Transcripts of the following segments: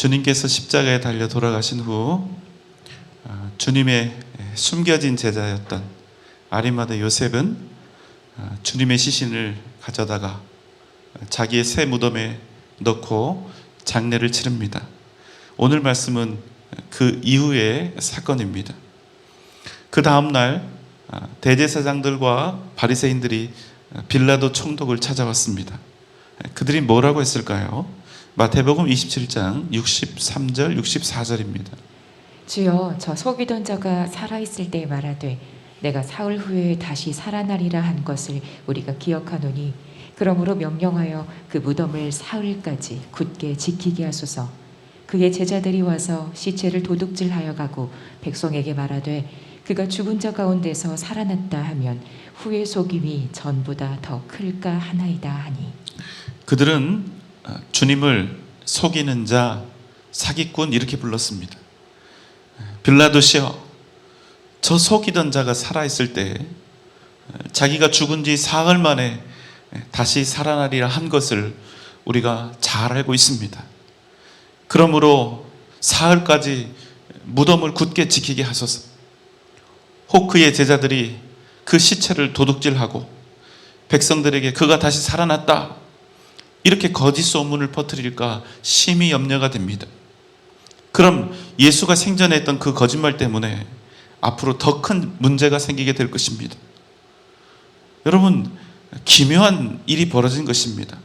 주님께서 십자가에 달려 돌아가신 후 주님의 숨겨진 제자였던 아리마다 요셉은 주님의 시신을 가져다가 자기의 새 무덤에 넣고 장례를 치릅니다. 오늘 말씀은 그 이후의 사건입니다. 그 다음날 대제사장들과 바리새인들이 빌라도 총독을 찾아왔습니다. 그들이 뭐라고 했을까요? 마태복음 27장 63절 64절입니다. 주여, 저 속이던 자가 살아있을 때 말하되 내가 사흘 후에 다시 살아나리라 한 것을 우리가 기억하노니 그러므로 명령하여 그 무덤을 사흘까지 굳게 지키게 하소서. 그의 제자들이 와서 시체를 도둑질하여 가고 백성에게 말하되 그가 죽은 자 가운데서 살아났다 하면 후의 속임이 전보다 더 클까 하나이다 하니. 그들은 주님을 속이는 자, 사기꾼 이렇게 불렀습니다. 빌라도시여, 저 속이던 자가 살아있을 때 자기가 죽은 지 사흘 만에 다시 살아나리라 한 것을 우리가 잘 알고 있습니다. 그러므로 사흘까지 무덤을 굳게 지키게 하소서. 혹 그의 제자들이 그 시체를 도둑질하고 백성들에게 그가 다시 살아났다 이렇게 거짓 소문을 퍼뜨릴까 심히 염려가 됩니다. 그럼 예수가 생전에 했던 그 거짓말 때문에 앞으로 더 큰 문제가 생기게 될 것입니다. 여러분, 기묘한 일이 벌어진 것입니다.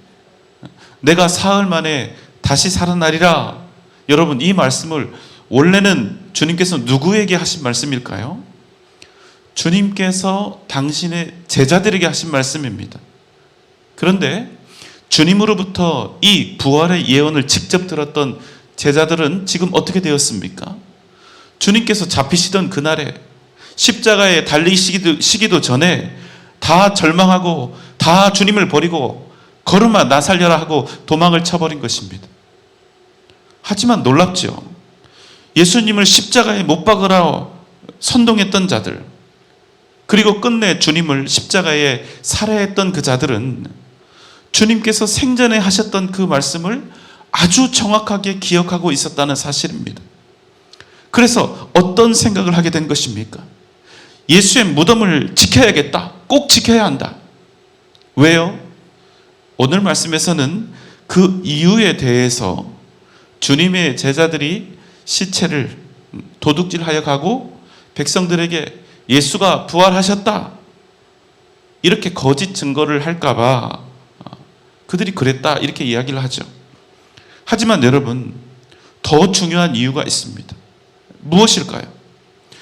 내가 사흘 만에 다시 살아나리라. 여러분, 이 말씀을 원래는 주님께서 누구에게 하신 말씀일까요? 주님께서 당신의 제자들에게 하신 말씀입니다. 그런데 주님으로부터 이 부활의 예언을 직접 들었던 제자들은 지금 어떻게 되었습니까? 주님께서 잡히시던 그날에 십자가에 달리시기도 전에 다 절망하고 다 주님을 버리고 걸음아 나 살려라 하고 도망을 쳐버린 것입니다. 하지만 놀랍죠. 예수님을 십자가에 못 박으라 선동했던 자들, 그리고 끝내 주님을 십자가에 살해했던 그 자들은 주님께서 생전에 하셨던 그 말씀을 아주 정확하게 기억하고 있었다는 사실입니다. 그래서 어떤 생각을 하게 된 것입니까? 예수의 무덤을 지켜야겠다. 꼭 지켜야 한다. 왜요? 오늘 말씀에서는 그 이유에 대해서 주님의 제자들이 시체를 도둑질하여 가고 백성들에게 예수가 부활하셨다 이렇게 거짓 증거를 할까봐 그들이 그랬다 이렇게 이야기를 하죠. 하지만 여러분, 더 중요한 이유가 있습니다. 무엇일까요?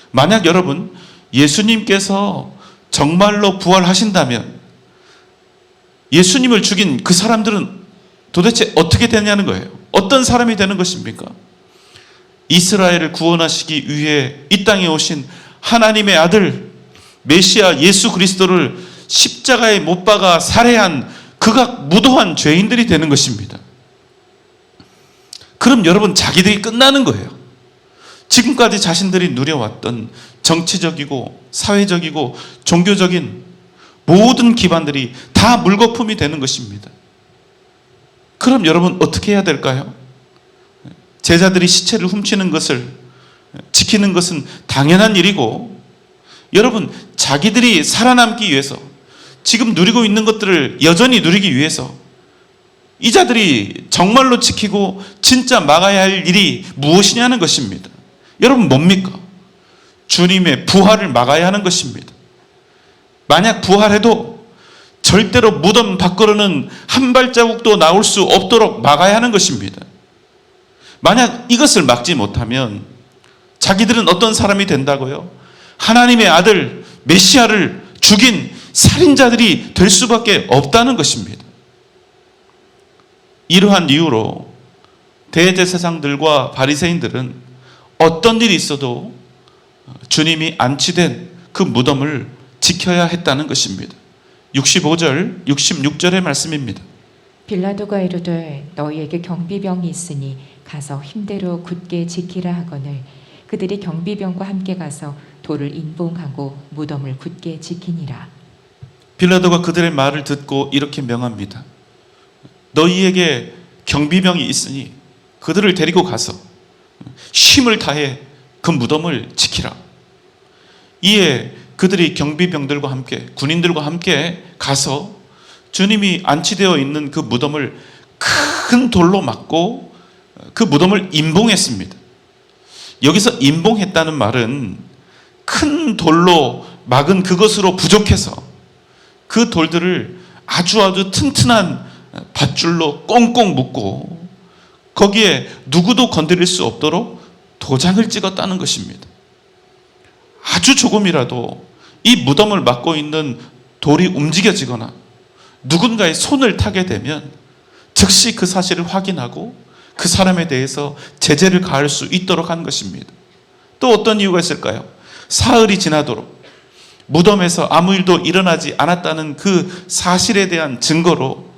만약 여러분 예수님께서 정말로 부활하신다면 예수님을 죽인 그 사람들은 도대체 어떻게 되냐는 거예요. 어떤 사람이 되는 것입니까? 이스라엘을 구원하시기 위해 이 땅에 오신 하나님의 아들 메시아 예수 그리스도를 십자가에 못 박아 살해한 극악 무도한 죄인들이 되는 것입니다. 그럼 여러분, 자기들이 끝나는 거예요. 지금까지 자신들이 누려왔던 정치적이고 사회적이고 종교적인 모든 기반들이 다 물거품이 되는 것입니다. 그럼 여러분 어떻게 해야 될까요? 제자들이 시체를 훔치는 것을 지키는 것은 당연한 일이고, 여러분 자기들이 살아남기 위해서 지금 누리고 있는 것들을 여전히 누리기 위해서 이 자들이 정말로 지키고 진짜 막아야 할 일이 무엇이냐는 것입니다. 여러분 뭡니까? 주님의 부활을 막아야 하는 것입니다. 만약 부활해도 절대로 무덤 밖으로는 한 발자국도 나올 수 없도록 막아야 하는 것입니다. 만약 이것을 막지 못하면 자기들은 어떤 사람이 된다고요? 하나님의 아들 메시아를 죽인 살인자들이 될 수밖에 없다는 것입니다. 이러한 이유로 대제사장들과 바리새인들은 어떤 일이 있어도 주님이 안치된 그 무덤을 지켜야 했다는 것입니다. 65절, 66절의 말씀입니다. 빌라도가 이르되 너희에게 경비병이 있으니 가서 힘대로 굳게 지키라 하거늘 그들이 경비병과 함께 가서 돌을 인봉하고 무덤을 굳게 지키니라. 빌라도가 그들의 말을 듣고 이렇게 명합니다. 너희에게 경비병이 있으니 그들을 데리고 가서 힘을 다해 그 무덤을 지키라. 이에 그들이 경비병들과 함께, 군인들과 함께 가서 주님이 안치되어 있는 그 무덤을 큰 돌로 막고 그 무덤을 임봉했습니다. 여기서 임봉했다는 말은 큰 돌로 막은 그것으로 부족해서 그 돌들을 아주 튼튼한 밧줄로 꽁꽁 묶고 거기에 누구도 건드릴 수 없도록 도장을 찍었다는 것입니다. 아주 조금이라도 이 무덤을 막고 있는 돌이 움직여지거나 누군가의 손을 타게 되면 즉시 그 사실을 확인하고 그 사람에 대해서 제재를 가할 수 있도록 한 것입니다. 또 어떤 이유가 있을까요? 사흘이 지나도록 무덤에서 아무 일도 일어나지 않았다는 그 사실에 대한 증거로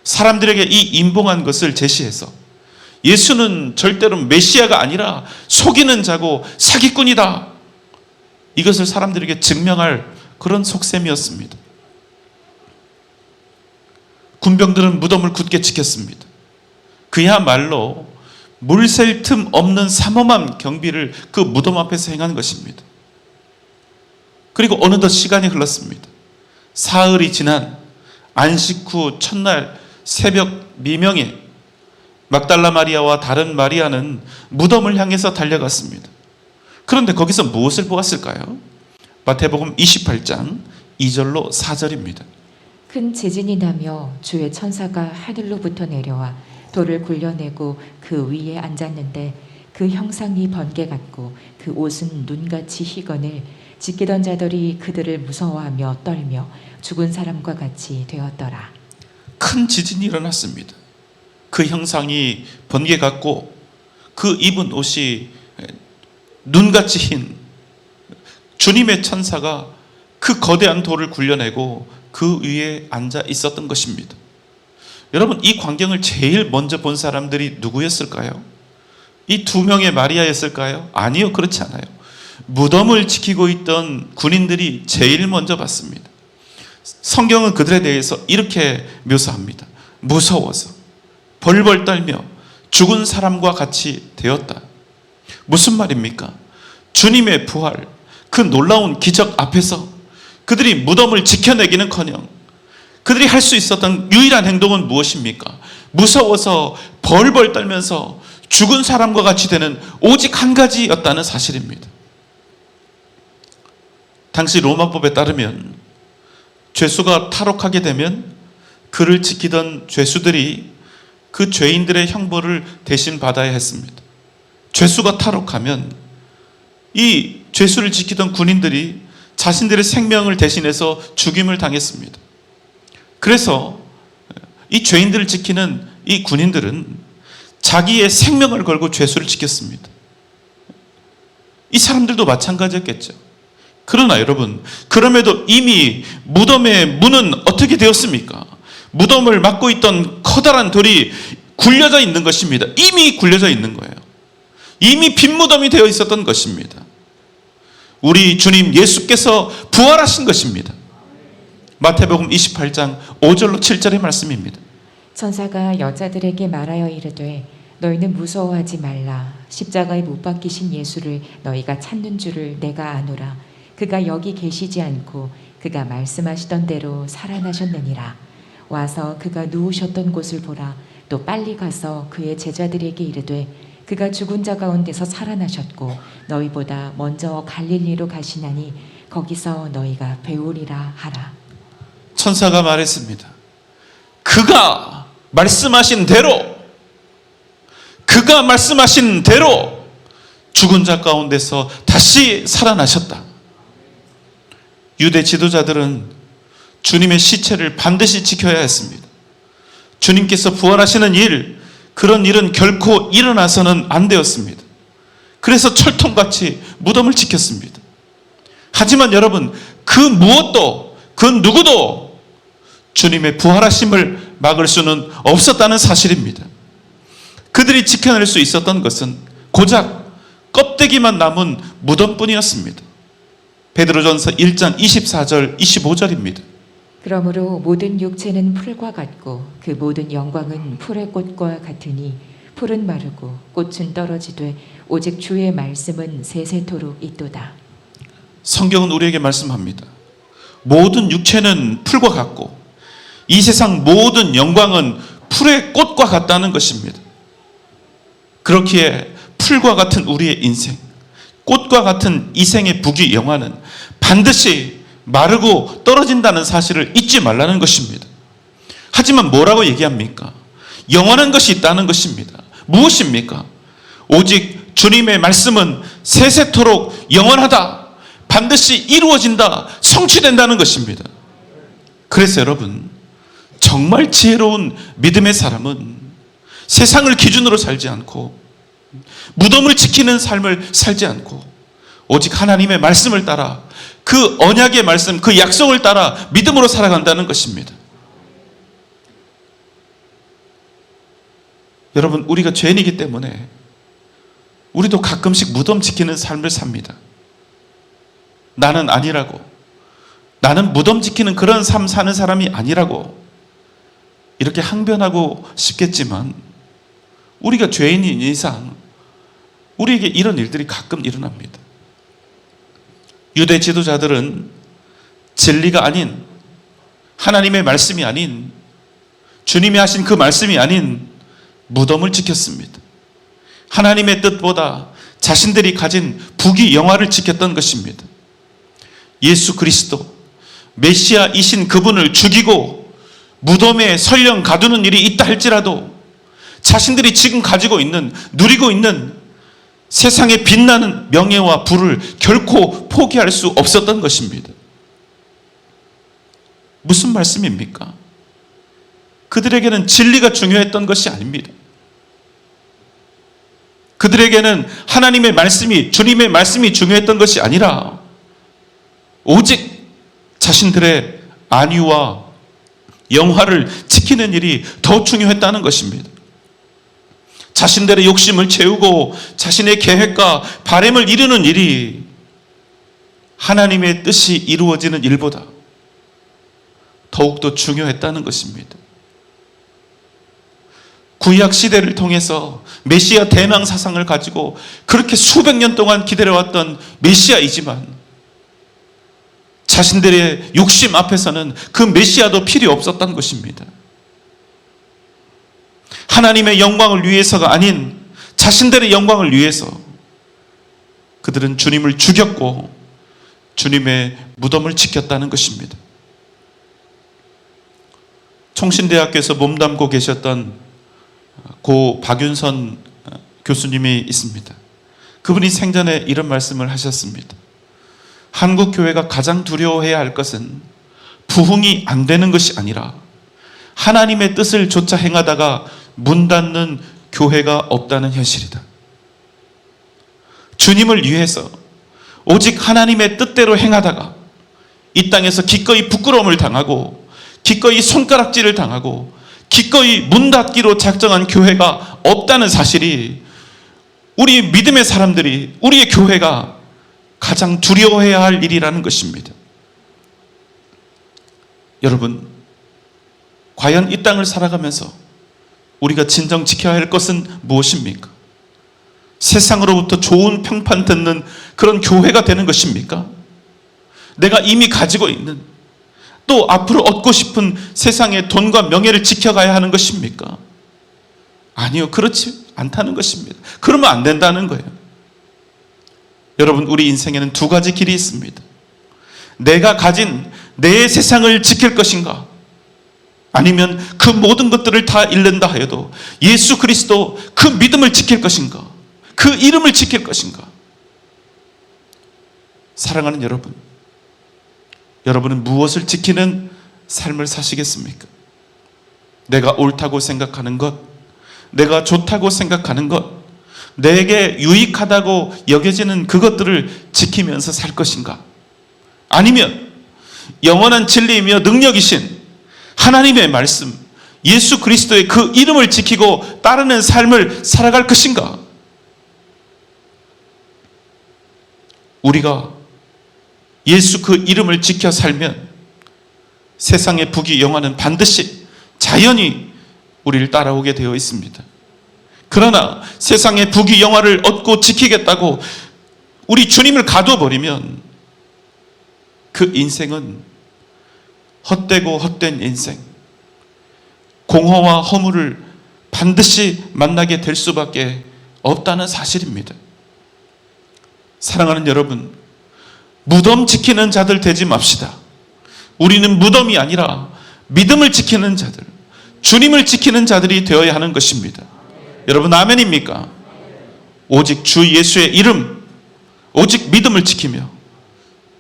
사람들에게 이 임봉한 것을 제시해서 예수는 절대로 메시아가 아니라 속이는 자고 사기꾼이다, 이것을 사람들에게 증명할 그런 속셈이었습니다. 군병들은 무덤을 굳게 지켰습니다. 그야말로 물샐 틈 없는 삼엄한 경비를 그 무덤 앞에서 행한 것입니다. 그리고 어느덧 시간이 흘렀습니다. 사흘이 지난 안식 후 첫날 새벽 미명에 막달라 마리아와 다른 마리아는 무덤을 향해서 달려갔습니다. 그런데 거기서 무엇을 보았을까요? 마태복음 28장 2절로 4절입니다. 큰 지진이 나며 주의 천사가 하늘로부터 내려와 돌을 굴려내고 그 위에 앉았는데 그 형상이 번개 같고 그 옷은 눈같이 희건을 지키던 자들이 그들을 무서워하며 떨며 죽은 사람과 같이 되었더라. 큰 지진이 일어났습니다. 그 형상이 번개 같고 그 입은 옷이 눈같이 흰 주님의 천사가 그 거대한 돌을 굴려내고 그 위에 앉아 있었던 것입니다. 여러분, 이 광경을 제일 먼저 본 사람들이 누구였을까요? 이 두 명의 마리아였을까요? 아니요, 그렇지 않아요. 무덤을 지키고 있던 군인들이 제일 먼저 봤습니다. 성경은 그들에 대해서 이렇게 묘사합니다. 무서워서 벌벌 떨며 죽은 사람과 같이 되었다. 무슨 말입니까? 주님의 부활, 그 놀라운 기적 앞에서 그들이 무덤을 지켜내기는커녕 그들이 할 수 있었던 유일한 행동은 무엇입니까? 무서워서 벌벌 떨면서 죽은 사람과 같이 되는 오직 한 가지였다는 사실입니다. 당시 로마법에 따르면 죄수가 탈옥하게 되면 그를 지키던 죄수들이 그 죄인들의 형벌을 대신 받아야 했습니다. 죄수가 탈옥하면 이 죄수를 지키던 군인들이 자신들의 생명을 대신해서 죽임을 당했습니다. 그래서 이 죄인들을 지키는 이 군인들은 자기의 생명을 걸고 죄수를 지켰습니다. 이 사람들도 마찬가지였겠죠. 그러나 여러분, 그럼에도 이미 무덤의 문은 어떻게 되었습니까? 무덤을 막고 있던 커다란 돌이 굴려져 있는 것입니다. 이미 굴려져 있는 거예요. 이미 빈 무덤이 되어 있었던 것입니다. 우리 주님 예수께서 부활하신 것입니다. 마태복음 28장 5절로 7절의 말씀입니다. 천사가 여자들에게 말하여 이르되 너희는 무서워하지 말라. 십자가에 못 박히신 예수를 너희가 찾는 줄을 내가 아노라. 그가 여기 계시지 않고 그가 말씀하시던 대로 살아나셨느니라. 와서 그가 누우셨던 곳을 보라. 또 빨리 가서 그의 제자들에게 이르되 그가 죽은 자 가운데서 살아나셨고 너희보다 먼저 갈릴리로 가시나니 거기서 너희가 배우리라 하라. 천사가 말했습니다. 그가 말씀하신 대로 죽은 자 가운데서 다시 살아나셨다. 유대 지도자들은 주님의 시체를 반드시 지켜야 했습니다. 주님께서 부활하시는 일, 그런 일은 결코 일어나서는 안 되었습니다. 그래서 철통같이 무덤을 지켰습니다. 하지만 여러분, 그 무엇도, 그 누구도 주님의 부활하심을 막을 수는 없었다는 사실입니다. 그들이 지켜낼 수 있었던 것은 고작 껍데기만 남은 무덤뿐이었습니다. 베드로전서 1장 24절 25절입니다. 그러므로 모든 육체는 풀과 같고 그 모든 영광은 풀의 꽃과 같으니 풀은 마르고 꽃은 떨어지되 오직 주의 말씀은 세세토록 있도다. 성경은 우리에게 말씀합니다. 모든 육체는 풀과 같고 이 세상 모든 영광은 풀의 꽃과 같다는 것입니다. 그렇기에 풀과 같은 우리의 인생, 꽃과 같은 이 생의 부귀영화는 반드시 마르고 떨어진다는 사실을 잊지 말라는 것입니다. 하지만 뭐라고 얘기합니까? 영원한 것이 있다는 것입니다. 무엇입니까? 오직 주님의 말씀은 세세토록 영원하다, 반드시 이루어진다, 성취된다는 것입니다. 그래서 여러분, 정말 지혜로운 믿음의 사람은 세상을 기준으로 살지 않고 무덤을 지키는 삶을 살지 않고 오직 하나님의 말씀을 따라, 그 언약의 말씀, 그 약속을 따라 믿음으로 살아간다는 것입니다. 여러분, 우리가 죄인이기 때문에 우리도 가끔씩 무덤 지키는 삶을 삽니다. 나는 아니라고, 나는 무덤 지키는 그런 삶 사는 사람이 아니라고 이렇게 항변하고 싶겠지만, 우리가 죄인인 이상 우리에게 이런 일들이 가끔 일어납니다. 유대 지도자들은 진리가 아닌, 하나님의 말씀이 아닌, 주님이 하신 그 말씀이 아닌 무덤을 지켰습니다. 하나님의 뜻보다 자신들이 가진 부귀영화를 지켰던 것입니다. 예수 그리스도 메시아이신 그분을 죽이고 무덤에 설령 가두는 일이 있다 할지라도 자신들이 지금 가지고 있는, 누리고 있는 세상에 빛나는 명예와 부를 결코 포기할 수 없었던 것입니다. 무슨 말씀입니까? 그들에게는 진리가 중요했던 것이 아닙니다. 그들에게는 하나님의 말씀이, 주님의 말씀이 중요했던 것이 아니라 오직 자신들의 안위와 영화를 지키는 일이 더 중요했다는 것입니다. 자신들의 욕심을 채우고 자신의 계획과 바람을 이루는 일이 하나님의 뜻이 이루어지는 일보다 더욱더 중요했다는 것입니다. 구약 시대를 통해서 메시아 대망 사상을 가지고 그렇게 수백 년 동안 기다려왔던 메시아이지만 자신들의 욕심 앞에서는 그 메시아도 필요 없었던 것입니다. 하나님의 영광을 위해서가 아닌 자신들의 영광을 위해서 그들은 주님을 죽였고 주님의 무덤을 지켰다는 것입니다. 총신대학교에서 몸담고 계셨던 고 박윤선 교수님이 있습니다. 그분이 생전에 이런 말씀을 하셨습니다. 한국 교회가 가장 두려워해야 할 것은 부흥이 안 되는 것이 아니라 하나님의 뜻을 조차 행하다가 문 닫는 교회가 없다는 현실이다. 주님을 위해서 오직 하나님의 뜻대로 행하다가 이 땅에서 기꺼이 부끄러움을 당하고 기꺼이 손가락질을 당하고 기꺼이 문 닫기로 작정한 교회가 없다는 사실이 우리 믿음의 사람들이, 우리의 교회가 가장 두려워해야 할 일이라는 것입니다. 여러분, 과연 이 땅을 살아가면서 우리가 진정 지켜야 할 것은 무엇입니까? 세상으로부터 좋은 평판 듣는 그런 교회가 되는 것입니까? 내가 이미 가지고 있는, 또 앞으로 얻고 싶은 세상의 돈과 명예를 지켜가야 하는 것입니까? 아니요, 그렇지 않다는 것입니다. 그러면 안 된다는 거예요. 여러분, 우리 인생에는 두 가지 길이 있습니다. 내가 가진 내 세상을 지킬 것인가? 아니면 그 모든 것들을 다 잃는다 하여도 예수 그리스도 그 믿음을 지킬 것인가? 그 이름을 지킬 것인가? 사랑하는 여러분, 여러분은 무엇을 지키는 삶을 사시겠습니까? 내가 옳다고 생각하는 것, 내가 좋다고 생각하는 것, 내게 유익하다고 여겨지는 그것들을 지키면서 살 것인가? 아니면 영원한 진리이며 능력이신 하나님의 말씀, 예수 그리스도의 그 이름을 지키고 따르는 삶을 살아갈 것인가? 우리가 예수 그 이름을 지켜 살면 세상의 부귀영화는 반드시 자연히 우리를 따라오게 되어 있습니다. 그러나 세상의 부귀영화를 얻고 지키겠다고 우리 주님을 가둬버리면 그 인생은 헛되고 헛된 인생, 공허와 허물을 반드시 만나게 될 수밖에 없다는 사실입니다. 사랑하는 여러분, 무덤 지키는 자들 되지 맙시다. 우리는 무덤이 아니라 믿음을 지키는 자들, 주님을 지키는 자들이 되어야 하는 것입니다. 여러분 아멘입니까? 오직 주 예수의 이름, 오직 믿음을 지키며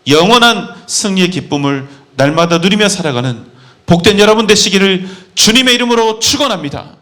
영원한 승리의 기쁨을 날마다 누리며 살아가는 복된 여러분 되시기를 주님의 이름으로 축원합니다.